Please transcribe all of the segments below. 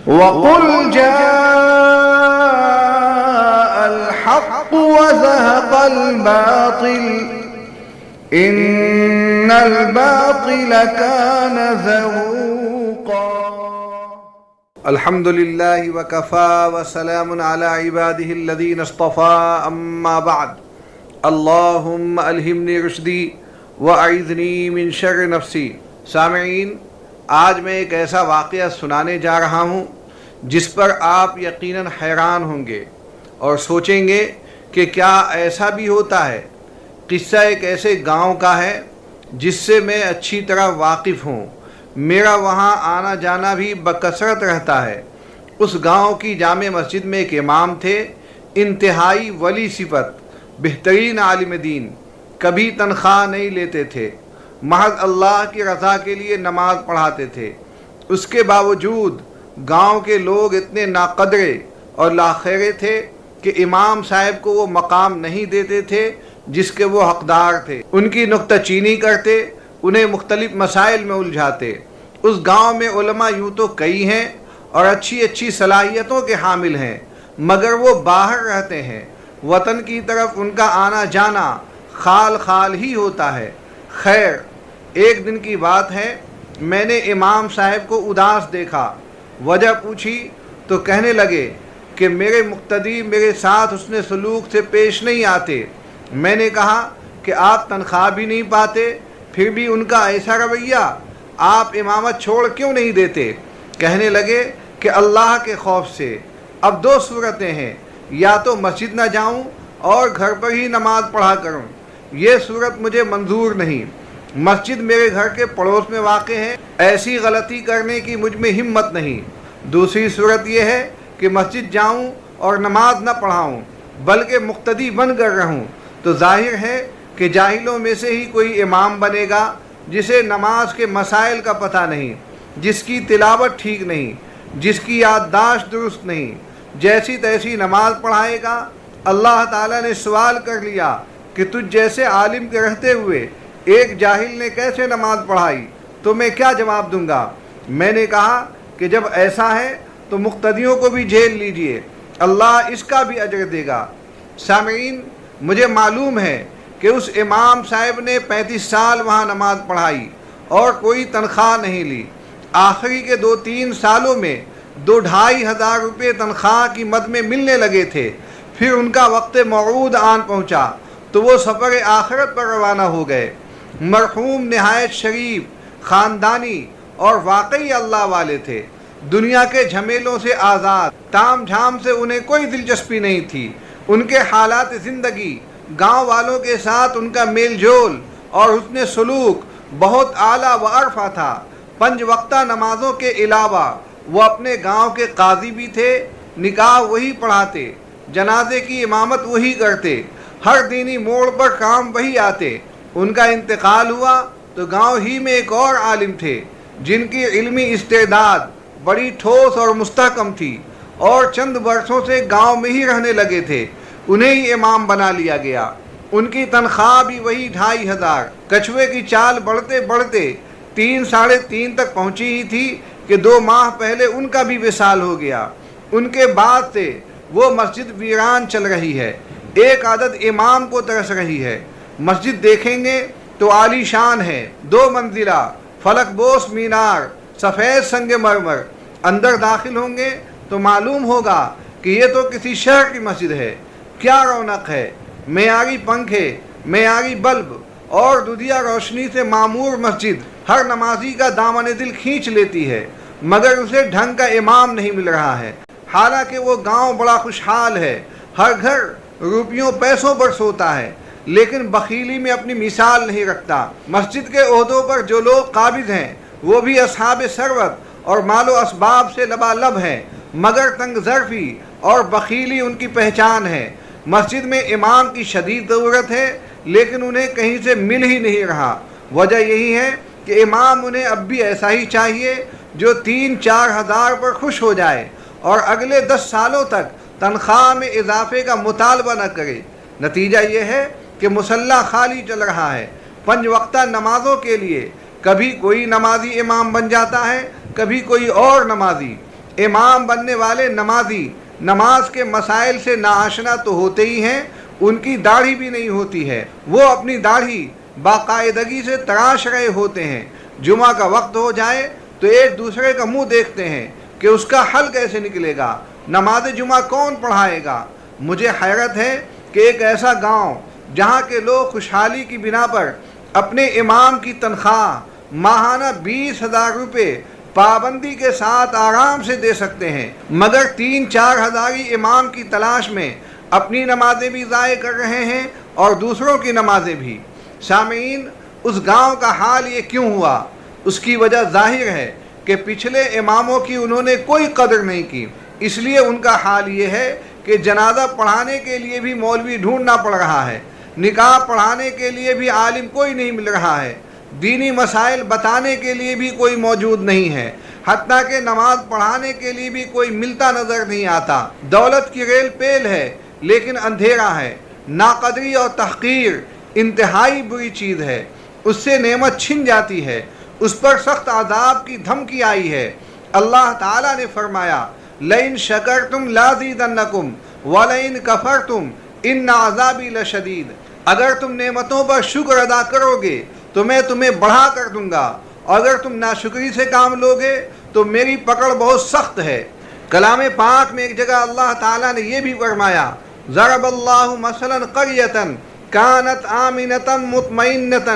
وَقُلْ جَاءَ الْحَقُّ وَزَهَقَ الْبَاطِلُ إِنَّ الْبَاطِلَ كَانَ زَهُوقًا۔ الحمد للہ وکفا وسلام علی عبادہ الذین اصطفیٰ، اما بعد، اللہم الہمنی رشدی واعذنی من شر نفسی۔ سامعین، آج میں ایک ایسا واقعہ سنانے جا رہا ہوں جس پر آپ یقیناً حیران ہوں گے اور سوچیں گے کہ کیا ایسا بھی ہوتا ہے۔ قصہ ایک ایسے گاؤں کا ہے جس سے میں اچھی طرح واقف ہوں، میرا وہاں آنا جانا بھی بکثرت رہتا ہے۔ اس گاؤں کی جامع مسجد میں ایک امام تھے، انتہائی ولی صفت، بہترین عالم دین، کبھی تنخواہ نہیں لیتے تھے، محض اللہ کی رضا کے لیے نماز پڑھاتے تھے۔ اس کے باوجود گاؤں کے لوگ اتنے ناقدرے اور لاخیرے تھے کہ امام صاحب کو وہ مقام نہیں دیتے تھے جس کے وہ حقدار تھے، ان کی نکتہ چینی کرتے، انہیں مختلف مسائل میں الجھاتے۔ اس گاؤں میں علماء یوں تو کئی ہیں اور اچھی اچھی صلاحیتوں کے حامل ہیں، مگر وہ باہر رہتے ہیں، وطن کی طرف ان کا آنا جانا خال خال ہی ہوتا ہے۔ خیر، ایک دن کی بات ہے، میں نے امام صاحب کو اداس دیکھا، وجہ پوچھی تو کہنے لگے کہ میرے مقتدی میرے ساتھ حسن سلوک سے پیش نہیں آتے۔ میں نے کہا کہ آپ تنخواہ بھی نہیں پاتے، پھر بھی ان کا ایسا رویہ، آپ امامت چھوڑ کیوں نہیں دیتے؟ کہنے لگے کہ اللہ کے خوف سے۔ اب دو صورتیں ہیں، یا تو مسجد نہ جاؤں اور گھر پر ہی نماز پڑھا کروں، یہ صورت مجھے منظور نہیں۔ مسجد میرے گھر کے پڑوس میں واقع ہے، ایسی غلطی کرنے کی مجھ میں ہمت نہیں۔ دوسری صورت یہ ہے کہ مسجد جاؤں اور نماز نہ پڑھاؤں بلکہ مقتدی بن کر رہوں، تو ظاہر ہے کہ جاہلوں میں سے ہی کوئی امام بنے گا جسے نماز کے مسائل کا پتہ نہیں، جس کی تلاوت ٹھیک نہیں، جس کی یادداشت درست نہیں، جیسی تیسی نماز پڑھائے گا۔ اللہ تعالیٰ نے سوال کر لیا کہ تجھ جیسے عالم کے رہتے ہوئے ایک جاہل نے کیسے نماز پڑھائی، تو میں کیا جواب دوں گا؟ میں نے کہا کہ جب ایسا ہے تو مقتدیوں کو بھی جھیل لیجئے، اللہ اس کا بھی اجر دے گا۔ سامعین، مجھے معلوم ہے کہ اس امام صاحب نے 35 سال وہاں نماز پڑھائی اور کوئی تنخواہ نہیں لی۔ آخری کے 2-3 سالوں میں 2-2.5 ہزار روپے تنخواہ کی مد میں ملنے لگے تھے۔ پھر ان کا وقت موعود آن پہنچا تو وہ سفر آخرت پر روانہ ہو گئے۔ مرحوم نہایت شریف، خاندانی اور واقعی اللہ والے تھے، دنیا کے جھمیلوں سے آزاد، تام جھام سے انہیں کوئی دلچسپی نہیں تھی۔ ان کے حالات زندگی، گاؤں والوں کے ساتھ ان کا میل جول اور حسن سلوک بہت اعلیٰ و عرفہ تھا۔ 5 وقتہ نمازوں کے علاوہ وہ اپنے گاؤں کے قاضی بھی تھے، نکاح وہی پڑھاتے، جنازے کی امامت وہی کرتے، ہر دینی موڑ پر کام وہی آتے۔ ان کا انتقال ہوا تو گاؤں ہی میں ایک اور عالم تھے جن کی علمی استعداد بڑی ٹھوس اور مستحکم تھی اور چند برسوں سے گاؤں میں ہی رہنے لگے تھے، انہیں ہی امام بنا لیا گیا۔ ان کی تنخواہ بھی وہی 2.5 ہزار۔ کچھوے کی چال بڑھتے بڑھتے 3-3.5 تک پہنچی ہی تھی کہ 2 ماہ پہلے ان کا بھی وصال ہو گیا۔ ان کے بعد سے وہ مسجد ویران چل رہی ہے، ایک عدد امام کو ترس رہی ہے۔ مسجد دیکھیں گے تو عالی شان ہے، 2 منزلہ، فلک بوس مینار، سفید سنگ مرمر۔ اندر داخل ہوں گے تو معلوم ہوگا کہ یہ تو کسی شہر کی مسجد ہے۔ کیا رونق ہے، معیاری پنکھے، معیاری بلب اور دودھیا روشنی سے معمور مسجد ہر نمازی کا دامن دل کھینچ لیتی ہے، مگر اسے ڈھنگ کا امام نہیں مل رہا ہے۔ حالانکہ وہ گاؤں بڑا خوشحال ہے، ہر گھر روپیوں پیسوں پر سوتا ہے، لیکن بخیلی میں اپنی مثال نہیں رکھتا۔ مسجد کے عہدوں پر جو لوگ قابض ہیں وہ بھی اصحاب ثروت اور مال و اسباب سے لبالب ہیں، مگر تنگ ظرفی اور بخیلی ان کی پہچان ہے۔ مسجد میں امام کی شدید ضرورت ہے، لیکن انہیں کہیں سے مل ہی نہیں رہا۔ وجہ یہی ہے کہ امام انہیں اب بھی ایسا ہی چاہیے جو 3-4 ہزار پر خوش ہو جائے اور اگلے 10 سالوں تک تنخواہ میں اضافے کا مطالبہ نہ کرے۔ نتیجہ یہ ہے کہ مصلی خالی چل رہا ہے۔ 5 وقتہ نمازوں کے لیے کبھی کوئی نمازی امام بن جاتا ہے، کبھی کوئی اور نمازی۔ امام بننے والے نمازی نماز کے مسائل سے ناآشنا تو ہوتے ہی ہیں، ان کی داڑھی بھی نہیں ہوتی ہے، وہ اپنی داڑھی باقاعدگی سے تراش رہے ہوتے ہیں، جمعہ کا وقت ہو جائے تو ایک دوسرے کا منہ دیکھتے ہیں کہ اس کا حل کیسے نکلے گا، نماز جمعہ کون پڑھائے گا۔ مجھے حیرت ہے کہ ایک ایسا گاؤں جہاں کے لوگ خوشحالی کی بنا پر اپنے امام کی تنخواہ ماہانہ 20,000 روپے پابندی کے ساتھ آرام سے دے سکتے ہیں، مگر 3-4 ہزاری امام کی تلاش میں اپنی نمازیں بھی ضائع کر رہے ہیں اور دوسروں کی نمازیں بھی۔ سامعین، اس گاؤں کا حال یہ کیوں ہوا؟ اس کی وجہ ظاہر ہے کہ پچھلے اماموں کی انہوں نے کوئی قدر نہیں کی، اس لیے ان کا حال یہ ہے کہ جنازہ پڑھانے کے لیے بھی مولوی ڈھونڈنا پڑ رہا ہے، نکاح پڑھانے کے لیے بھی عالم کوئی نہیں مل رہا ہے، دینی مسائل بتانے کے لیے بھی کوئی موجود نہیں ہے، حتیٰ کہ نماز پڑھانے کے لیے بھی کوئی ملتا نظر نہیں آتا۔ دولت کی ریل پیل ہے لیکن اندھیرا ہے۔ ناقدری اور تحقیر انتہائی بری چیز ہے، اس سے نعمت چھن جاتی ہے، اس پر سخت عذاب کی دھمکی آئی ہے۔ اللہ تعالیٰ نے فرمایا لَإِن شَكَرْتُمْ لَأَزِيدَنَّكُمْ وَلَئِن كَفَرْتُمْ إِنَّ عَذَابِي لَشَدِيدٌ۔ اگر تم نعمتوں پر شکر ادا کرو گے تو میں تمہیں بڑھا کر دوں گا، اور اگر تم ناشکری سے کام لوگے تو میری پکڑ بہت سخت ہے۔ کلام پاک میں ایک جگہ اللہ تعالیٰ نے یہ بھی فرمایا ضرب اللہ مثلا قریۃ کانت آمنۃ مطمئنۃ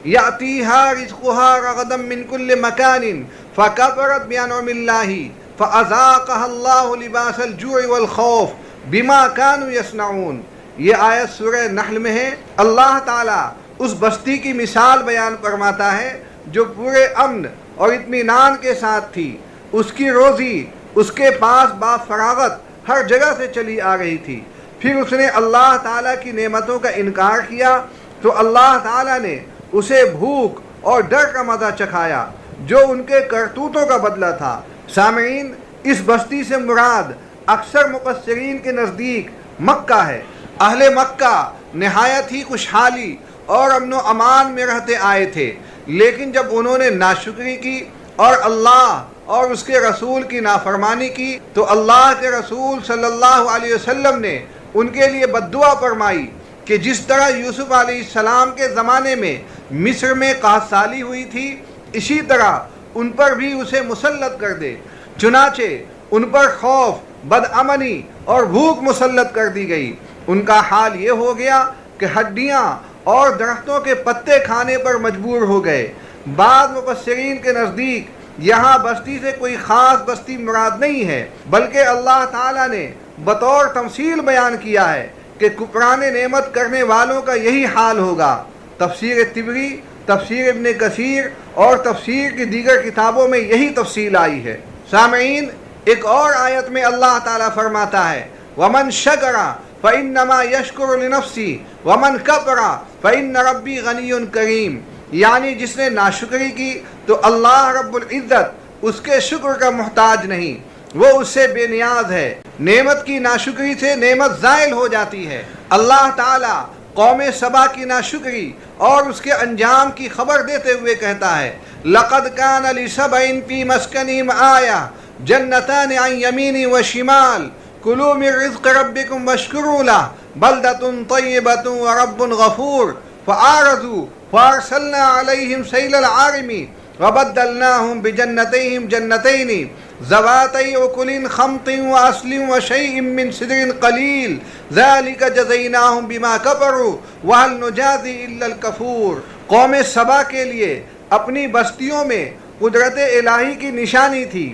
یأتیہا رزقہا رغدا من کل مکان فکفرت بانعم اللہ فاذاقہا اللہ لباس الجوع والخوف بما کانوا یصنعون۔ یہ آیت سورہ نحل میں ہے۔ اللہ تعالیٰ اس بستی کی مثال بیان فرماتا ہے جو پورے امن اور اطمینان کے ساتھ تھی، اس کی روزی اس کے پاس با فراغت ہر جگہ سے چلی آ رہی تھی، پھر اس نے اللہ تعالیٰ کی نعمتوں کا انکار کیا تو اللہ تعالیٰ نے اسے بھوک اور ڈر کا مزہ چکھایا جو ان کے کرتوتوں کا بدلہ تھا۔ سامعین، اس بستی سے مراد اکثر مفسرین کے نزدیک مکہ ہے۔ اہل مکہ نہایت ہی خوشحالی اور امن و امان میں رہتے آئے تھے، لیکن جب انہوں نے ناشکری کی اور اللہ اور اس کے رسول کی نافرمانی کی تو اللہ کے رسول صلی اللہ علیہ وسلم نے ان کے لیے بد دعا فرمائی کہ جس طرح یوسف علیہ السلام کے زمانے میں مصر میں قحط سالی ہوئی تھی، اسی طرح ان پر بھی اسے مسلط کر دے۔ چنانچہ ان پر خوف، بدامنی اور بھوک مسلط کر دی گئی۔ ان کا حال یہ ہو گیا کہ ہڈیاں اور درختوں کے پتے کھانے پر مجبور ہو گئے۔ بعض مفسرین کے نزدیک یہاں بستی سے کوئی خاص بستی مراد نہیں ہے، بلکہ اللہ تعالیٰ نے بطور تمثیل بیان کیا ہے کہ کفران نعمت کرنے والوں کا یہی حال ہوگا۔ تفسیر طبری، تفسیر ابن کثیر اور تفسیر کی دیگر کتابوں میں یہی تفصیل آئی ہے۔ سامعین، ایک اور آیت میں اللہ تعالیٰ فرماتا ہے وَمَنْ شَكَرَ فَإِنَّمَا يَشْكُرُ لِنَفْسِهِ وَمَنْ كَفَرَ فَإِنَّ رَبِّي غَنِيٌّ كَرِيمٌ۔ یعنی جس نے ناشکری کی تو اللہ رب العزت اس کے شکر کا محتاج نہیں، وہ اس سے بے نیاز ہے۔ نعمت کی ناشکری سے نعمت زائل ہو جاتی ہے۔ اللہ تعالیٰ قوم سبا کی ناشکری اور اس کے انجام کی خبر دیتے ہوئے کہتا ہے لَقَدْ كَانَ لِسَبَإٍ فِي مَسْكَنِهِمْ آيَةٌ جَنَّتَانِ عَنْ يَمِينٍ وَشِمَالٍ كُلُوا مِن رِزْقِ رَبِّكُمْ وَاشْكُرُوا لَهُ بَلْدَةٌ طَيِّبَةٌ وَرَبٌّ غَفُورٌ فَأَعْرَضُوا فَأَرْسَلْنَا عَلَيْهِمْ سَيْلَ الْعَارِمِ وَبَدَّلْنَاهُمْ بِجَنَّتَيْهِمْ جَنَّتَيْنِ ذَوَاتَيْ أُكُلٍ خَمْطٍ وَأَصْلٍ وَشَيْءٍ مِّن سِدْرٍ قَلِيلٍ ذَلِكَ جَزَيْنَاهُمْ بِمَا كَفَرُوا وَهَلْ نُجَازِي إِلَّا الْكَفُورَ۔ قوم سبا کے لیے اپنی بستیوں میں قدرت الہی کی نشانی تھی۔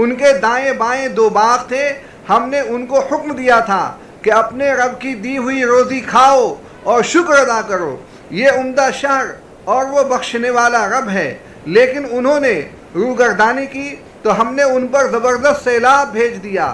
ان کے دائیں بائیں 2 باغ تھے۔ ہم نے ان کو حکم دیا تھا کہ اپنے رب کی دی ہوئی روزی کھاؤ اور شکر ادا کرو، یہ عمدہ شہر اور وہ بخشنے والا رب ہے۔ لیکن انہوں نے روگردانی کی تو ہم نے ان پر زبردست سیلاب بھیج دیا،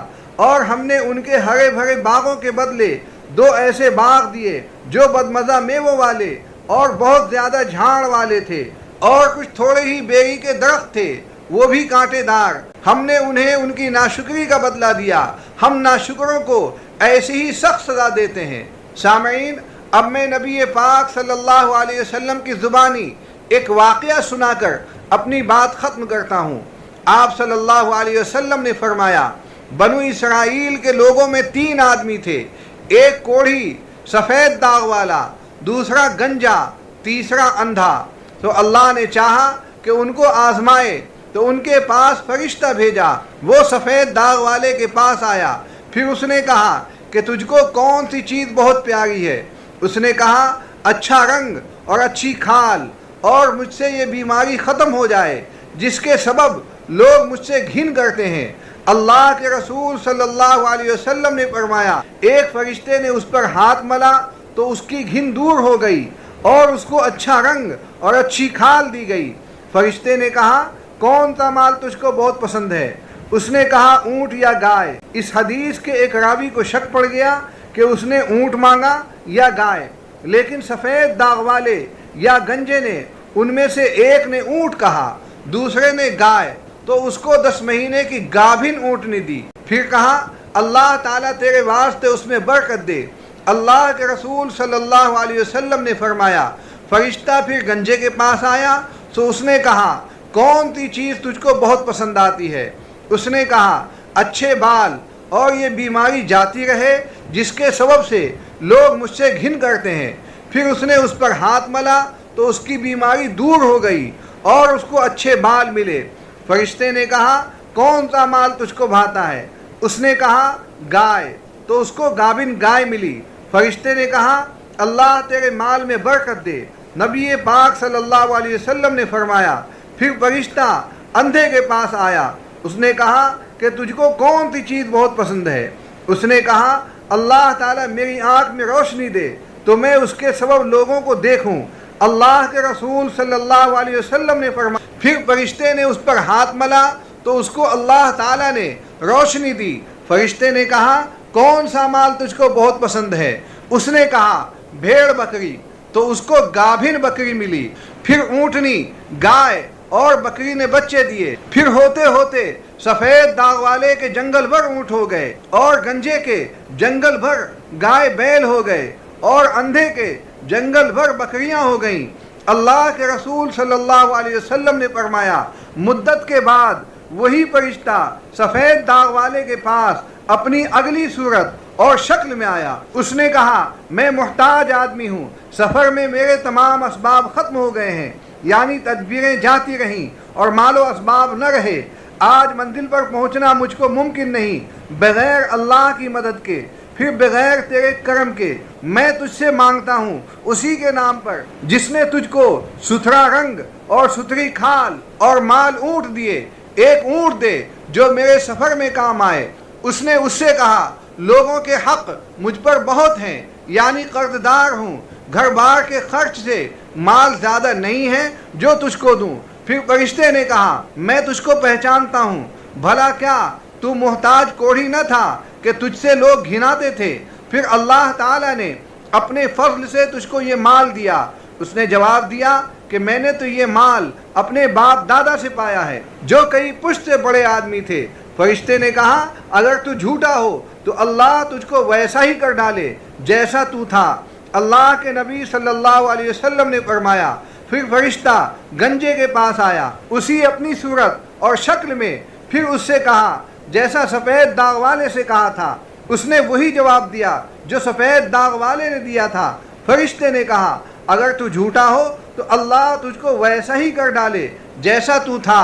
اور ہم نے ان کے ہرے بھرے باغوں کے بدلے 2 ایسے باغ دیے جو بدمزہ میووں والے اور بہت زیادہ جھاڑ والے تھے، اور کچھ تھوڑے ہی بیری کے درخت تھے، وہ بھی کانٹے دار۔ ہم نے انہیں ان کی ناشکری کا بدلہ دیا۔ ہم ناشکروں کو ایسی ہی سخت سزا دیتے ہیں۔ سامعین، اب میں نبی پاک صلی اللہ علیہ وسلم کی زبانی ایک واقعہ سنا کر اپنی بات ختم کرتا ہوں۔ آپ صلی اللہ علیہ وسلم نے فرمایا بنو اسرائیل کے لوگوں میں 3 آدمی تھے، ایک کوڑھی سفید داغ والا، دوسرا گنجا، تیسرا اندھا۔ تو اللہ نے چاہا کہ ان کو آزمائے تو ان کے پاس فرشتہ بھیجا، وہ سفید داغ والے کے پاس آیا، پھر اس نے کہا کہ تجھ کو کون سی چیز بہت پیاری ہے؟ اس نے کہا اچھا رنگ اور اچھی کھال، اور مجھ سے یہ بیماری ختم ہو جائے جس کے سبب لوگ مجھ سے گھن کرتے ہیں۔ اللہ کے رسول صلی اللہ علیہ وسلم نے فرمایا ایک فرشتے نے اس پر ہاتھ ملا تو اس کی گھن دور ہو گئی اور اس کو اچھا رنگ اور اچھی کھال دی گئی۔ فرشتے نے کہا کون سا مال تجھ کو بہت پسند ہے؟ اس نے کہا اونٹ یا گائے۔ اس حدیث کے ایک راوی کو شک پڑ گیا کہ اس نے اونٹ مانگا یا گائے، لیکن سفید داغ والے یا گنجے نے ان میں سے ایک نے اونٹ کہا، دوسرے نے گائے، تو اس کو 10 مہینے کی گابھن اونٹنی دی۔ پھر کہا اللہ تعالیٰ تیرے واسطے اس میں برکت دے۔ اللہ کے رسول صلی اللہ علیہ وسلم نے فرمایا فرشتہ پھر گنجے کے پاس آیا تو اس نے کہا کون سی چیز تجھ کو بہت پسند آتی ہے؟ اس نے کہا اچھے بال اور یہ بیماری جاتی رہے جس کے سبب سے لوگ مجھ سے گھن کرتے ہیں۔ پھر اس نے اس پر ہاتھ ملا تو اس کی بیماری دور ہو گئی اور اس کو اچھے بال ملے۔ فرشتے نے کہا کون سا مال تجھ کو بھاتا ہے؟ اس نے کہا گائے، تو اس کو گابن گائے ملی۔ فرشتے نے کہا اللہ تیرے مال میں برکت دے۔ نبی پاک صلی اللہ علیہ وسلم نے فرمایا پھر فرشتہ اندھے کے پاس آیا، اس نے کہا کہ تجھ کو کون سی چیز بہت پسند ہے؟ اس نے کہا اللہ تعالیٰ میری آنکھ میں روشنی دے تو میں اس کے سبب لوگوں کو دیکھوں۔ اللہ کے رسول صلی اللہ علیہ وسلم نے فرمایا پھر فرشتے نے اس پر ہاتھ ملا تو اس کو اللہ تعالیٰ نے روشنی دی۔ فرشتے نے کہا کون سا مال تجھ کو بہت پسند ہے؟ اس نے کہا بھیڑ بکری، تو اس کو گابھن بکری ملی۔ پھر اونٹنی، گائے اور بکری نے بچے دیے۔ پھر ہوتے ہوتے سفید داغ والے کے جنگل بھر اونٹ ہو گئے اور گنجے کے جنگل بھر گائے بیل ہو گئے اور اندھے کے جنگل بھر بکریاں ہو گئیں۔ اللہ کے رسول صلی اللہ علیہ وسلم نے فرمایا مدت کے بعد وہی فرشتہ سفید داغ والے کے پاس اپنی اگلی صورت اور شکل میں آیا۔ اس نے کہا میں محتاج آدمی ہوں، سفر میں میرے تمام اسباب ختم ہو گئے ہیں، یعنی تدبیریں جاتی رہیں اور مال و اسباب نہ رہے۔ آج منزل پر پہنچنا مجھ کو ممکن نہیں بغیر اللہ کی مدد کے، پھر بغیر تیرے کرم کے۔ میں تجھ سے مانگتا ہوں اسی کے نام پر جس نے تجھ کو ستھرا رنگ اور ستھری کھال اور مال اونٹ دیے، ایک اونٹ دے جو میرے سفر میں کام آئے۔ اس نے اس سے کہا لوگوں کے حق مجھ پر بہت ہیں، یعنی قرض دار ہوں، گھر بار کے خرچ سے مال زیادہ نہیں ہے جو تجھ کو دوں۔ پھر فرشتے نے کہا میں تجھ کو پہچانتا ہوں، بھلا کیا تو محتاج کوڑھی نہ تھا کہ تجھ سے لوگ گھناتے تھے؟ پھر اللہ تعالیٰ نے اپنے فضل سے تجھ کو یہ مال دیا۔ اس نے جواب دیا کہ میں نے تو یہ مال اپنے باپ دادا سے پایا ہے جو کئی پشت سے بڑے آدمی تھے۔ فرشتے نے کہا اگر تو جھوٹا ہو تو اللہ تجھ کو ویسا ہی کر ڈالے جیسا تو تھا۔ اللہ کے نبی صلی اللہ علیہ وسلم نے فرمایا پھر فرشتہ گنجے کے پاس آیا اسی اپنی صورت اور شکل میں، پھر اس سے کہا جیسا سفید داغ والے سے کہا تھا۔ اس نے وہی جواب دیا جو سفید داغ والے نے دیا تھا۔ فرشتے نے کہا اگر تو جھوٹا ہو تو اللہ تجھ کو ویسا ہی کر ڈالے جیسا تو تھا۔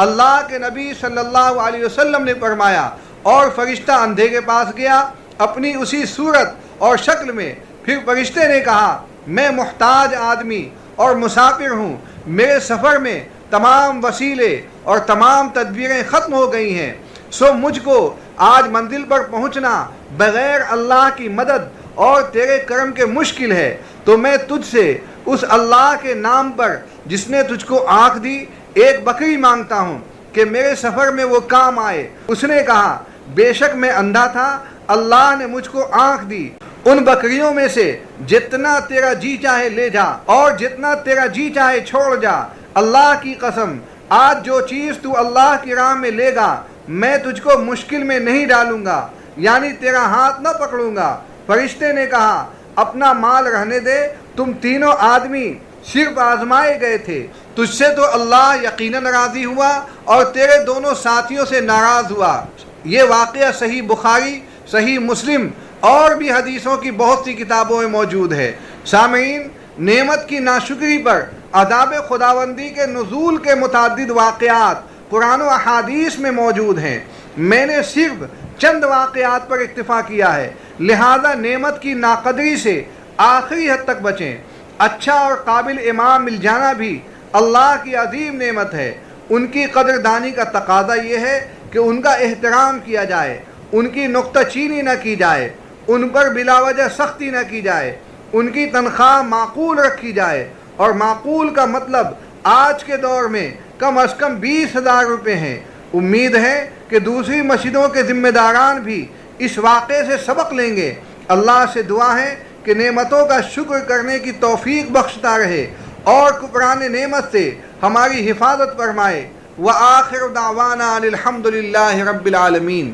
اللہ کے نبی صلی اللہ علیہ وسلم نے فرمایا اور فرشتہ اندھے کے پاس گیا اپنی اسی صورت اور شکل میں۔ پھر فرشتے نے کہا میں محتاج آدمی اور مسافر ہوں، میرے سفر میں تمام وسیلے اور تمام تدبیریں ختم ہو گئی ہیں، سو مجھ کو آج منزل پر پہنچنا بغیر اللہ کی مدد اور تیرے کرم کے مشکل ہے۔ تو میں تجھ سے اس اللہ کے نام پر جس نے تجھ کو آنکھ دی ایک بکری مانگتا ہوں کہ میرے سفر میں وہ کام آئے۔ اس نے کہا بے شک میں اندھا تھا، اللہ نے مجھ کو آنکھ دی۔ ان بکریوں میں سے جتنا تیرا جی چاہے لے جا اور جتنا تیرا جی چاہے چھوڑ جا۔ اللہ کی قسم آج جو چیز تو اللہ کی راہ میں لے گا میں تجھ کو مشکل میں نہیں ڈالوں گا، یعنی تیرا ہاتھ نہ پکڑوں گا۔ فرشتے نے کہا اپنا مال رہنے دے، تم تینوں آدمی صرف آزمائے گئے تھے، تجھ سے تو اللہ یقیناً راضی ہوا اور تیرے دونوں ساتھیوں سے ناراض ہوا۔ یہ واقعہ صحیح بخاری، صحیح مسلم اور بھی حدیثوں کی بہت سی کتابوں میں موجود ہے۔ سامعین، نعمت کی ناشکری پر عذاب خداوندی کے نزول کے متعدد واقعات قرآن و احادیث میں موجود ہیں۔ میں نے صرف چند واقعات پر اکتفا کیا ہے، لہذا نعمت کی ناقدری سے آخری حد تک بچیں۔ اچھا اور قابل امام مل جانا بھی اللہ کی عظیم نعمت ہے۔ ان کی قدردانی کا تقاضا یہ ہے کہ ان کا احترام کیا جائے، ان کی نکتہ چینی نہ کی جائے، ان پر بلا وجہ سختی نہ کی جائے، ان کی تنخواہ معقول رکھی جائے، اور معقول کا مطلب آج کے دور میں کم از کم 20,000 روپے ہیں۔ امید ہے کہ دوسری مسجدوں کے ذمہ داران بھی اس واقعے سے سبق لیں گے۔ اللہ سے دعا ہے کہ نعمتوں کا شکر کرنے کی توفیق بخشتا رہے اور کفران نعمت سے ہماری حفاظت فرمائے۔ وآخر دعوانا الحمد للہ رب العالمین۔